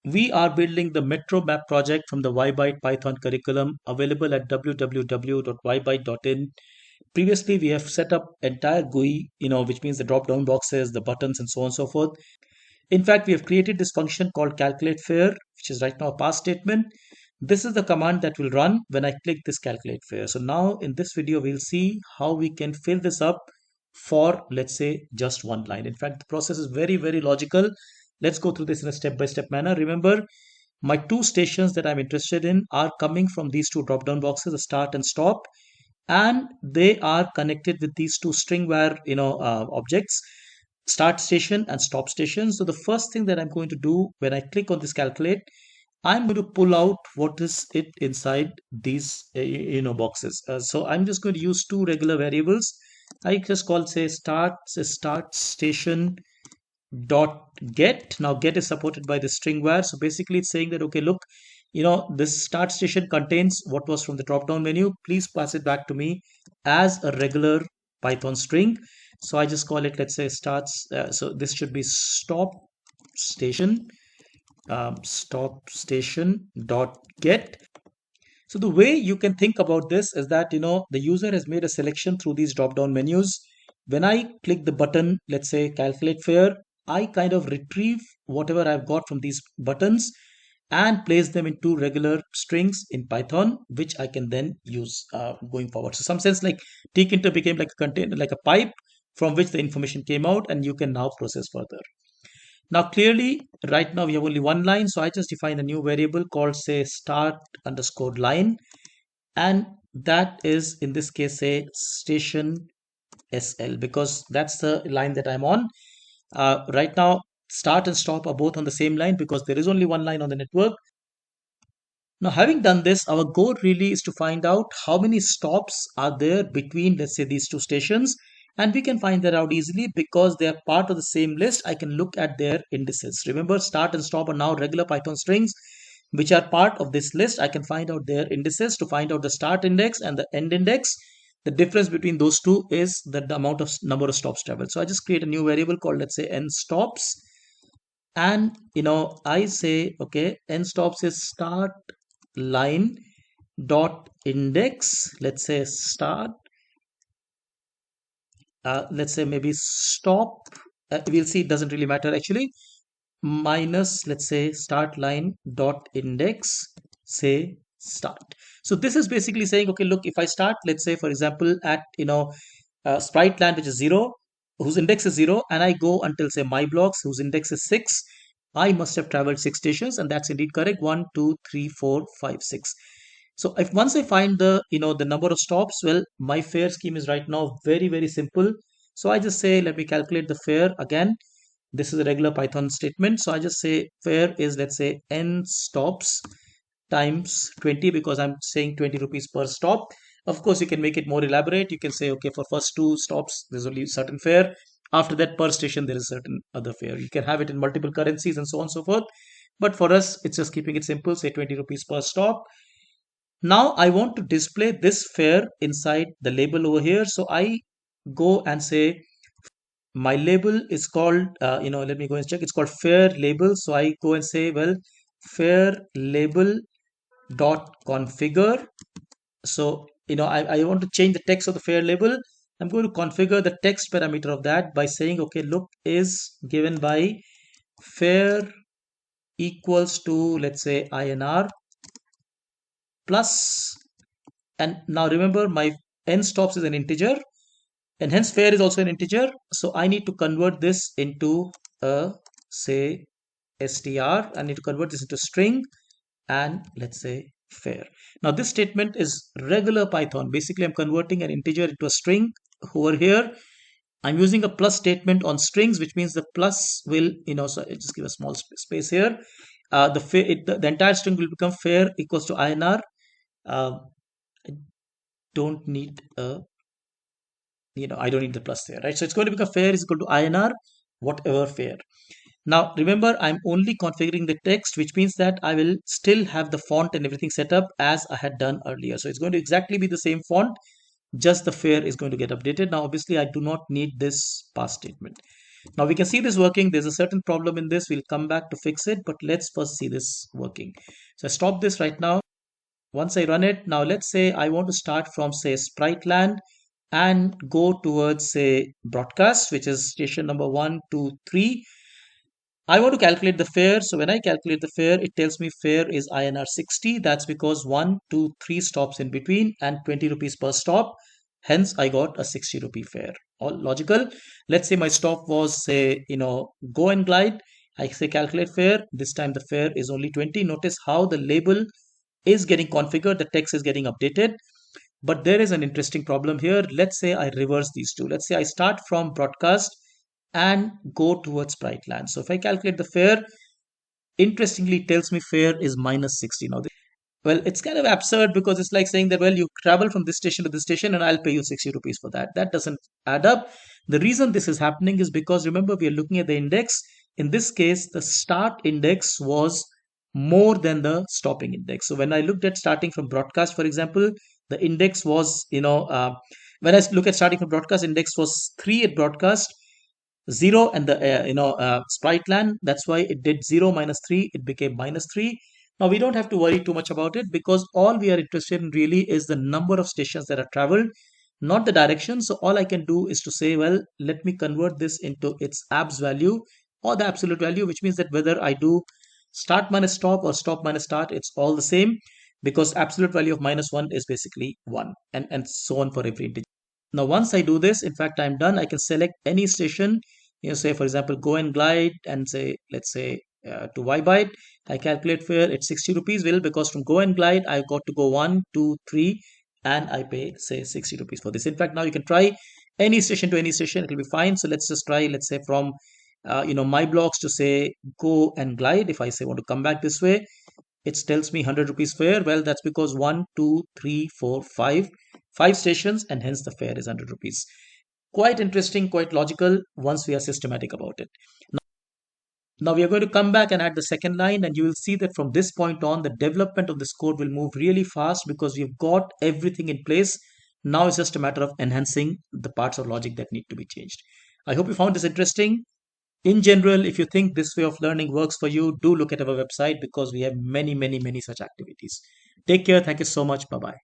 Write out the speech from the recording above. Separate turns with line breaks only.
We are building the Metro Map project from the YByte Python curriculum available at www.ybyte.in. Previously, we have set up entire GUI, which means the drop-down boxes, the buttons, and so on and so forth. In fact, we have created this function called calculate fare, which is right now a pass statement. This is the command that will run when I click this calculate fare. So now in this video, we'll see how we can fill this up for, let's say, just one line. In fact, the process is very, very logical. Let's go through this in a step-by-step manner. Remember, my two stations that I'm interested in are coming from these two drop-down boxes, the start and stop, and they are connected with these two stringware, objects, start station and stop station. So the first thing that I'm going to do when I click on this calculate, I'm going to pull out what is it inside these boxes. So I'm just going to use two regular variables. I just call say start station dot get. Now get is supported by the string var, so basically it's saying that okay, look, this start station contains what was from the drop down menu, please pass it back to me as a regular Python string. So I just call it, let's say, starts, so this should be station stop station dot get. So the way you can think about this is that the user has made a selection through these drop down menus. When I click the button, let's say calculate fare, I kind of retrieve whatever I've got from these buttons and place them into regular strings in Python, which I can then use going forward. So some sense like Tkinter became like a container, like a pipe from which the information came out, and you can now process further. Now clearly right now we have only one line, so I just define a new variable called say start underscore line, and that is in this case say station SL, because that's the line that I'm on. Right now start and stop are both on the same line because there is only one line on the network. Now having done this, our goal really is to find out how many stops are there between, let's say, these two stations, and we can find that out easily because they are part of the same list. I can look at their indices. Remember, start and stop are now regular Python strings which are part of this list. I can find out their indices to find out the start index and the end index. The difference between those two is the amount of number of stops traveled. So I just create a new variable called, let's say, n stops, and I say okay, n stops is start line dot index, let's say start, let's say maybe stop, we'll see, it doesn't really matter actually, minus, let's say, start line dot index, say start. So this is basically saying okay, look, if I start, let's say for example at sprite land which is 0, whose index is 0, and I go until say my blocks whose index is 6, I must have traveled 6 stations, and that's indeed correct. 1 2 3 4 5 6. So if once I find the the number of stops, well, my fare scheme is right now very, very simple. So I just say let me calculate the fare again. This is a regular Python statement. So I just say fare is, let's say, n stops times 20, because I'm saying 20 rupees per stop. Of course, you can make it more elaborate. You can say, okay, for first two stops, there's only certain fare. After that, per station, there is certain other fare. You can have it in multiple currencies and so on and so forth. But for us, it's just keeping it simple, say 20 rupees per stop. Now I want to display this fare inside the label over here. So I go and say my label is called, let me go and check. It's called fare label. So I go and say, well, fare label dot configure. So, I want to change the text of the fare label. I'm going to configure the text parameter of that by saying, okay, look is given by fare equals to, let's say, INR plus, and now remember my n stops is an integer, and hence fare is also an integer. So I need to convert this into a, say, str. I need to convert this into string, and let's say fare. Now this statement is regular Python. Basically, I'm converting an integer into a string. Over here, I'm using a plus statement on strings, which means the plus will, so I'll just give a small space here. The entire string will become fare equals to INR. I don't need a, I don't need the plus there, right? So it's going to become fare is equal to INR, whatever fare. Now remember, I'm only configuring the text, which means that I will still have the font and everything set up as I had done earlier. So it's going to exactly be the same font, just the fare is going to get updated. Now obviously I do not need this pass statement. Now we can see this working. There's a certain problem in this. We'll come back to fix it, but let's first see this working. So I stop this right now. Once I run it, now let's say I want to start from say Spriteland and go towards say broadcast, which is station number 1, 2, 3. I want to calculate the fare. So when I calculate the fare, it tells me fare is INR 60. That's because 1, 2, 3 stops in between and 20 rupees per stop. Hence, I got a 60 rupee fare. All logical. Let's say my stop was say, go and glide. I say calculate fare. This time the fare is only 20. Notice how the label is getting configured. The text is getting updated. But there is an interesting problem here. Let's say I reverse these two. Let's say I start from broadcast and go towards Spriteland. So if I calculate the fare, interestingly, it tells me fare is minus 60. Now, well, it's kind of absurd because it's like saying that, well, you travel from this station to this station and I'll pay you 60 rupees for that. That doesn't add up. The reason this is happening is because remember, we are looking at the index. In this case, the start index was more than the stopping index. So when I looked at starting from broadcast, for example, the index was, when I look at starting from broadcast, index was 3 at broadcast, 0 and the Spriteland. That's why it did 0 minus 3. It became minus 3. Now we don't have to worry too much about it because all we are interested in really is the number of stations that are traveled, not the direction. So all I can do is to say, well, let me convert this into its abs value or the absolute value, which means that whether I do start minus stop or stop minus start, it's all the same because absolute value of minus 1 is basically 1 and so on for every integer. Now, once I do this, in fact, I'm done. I can select any station, say, for example, go and glide and say, let's say to Y byte. I calculate fare, it's 60 rupees. Well, because from go and glide, I've got to go 1, 2, 3, and I pay, say, 60 rupees for this. In fact, now you can try any station to any station. It will be fine. So let's just try, let's say from, my blocks to say go and glide. If I say want to come back this way, it tells me 100 rupees fare. Well, that's because 1, 2, 3, 4, 5, 5 stations, and hence the fare is 100 rupees. Quite interesting, quite logical once we are systematic about it. Now we are going to come back and add the second line, and you will see that from this point on, the development of this code will move really fast because we've got everything in place. Now it's just a matter of enhancing the parts of logic that need to be changed. I hope you found this interesting. In general, if you think this way of learning works for you, do look at our website because we have many, many, many such activities. Take care. Thank you so much. Bye bye.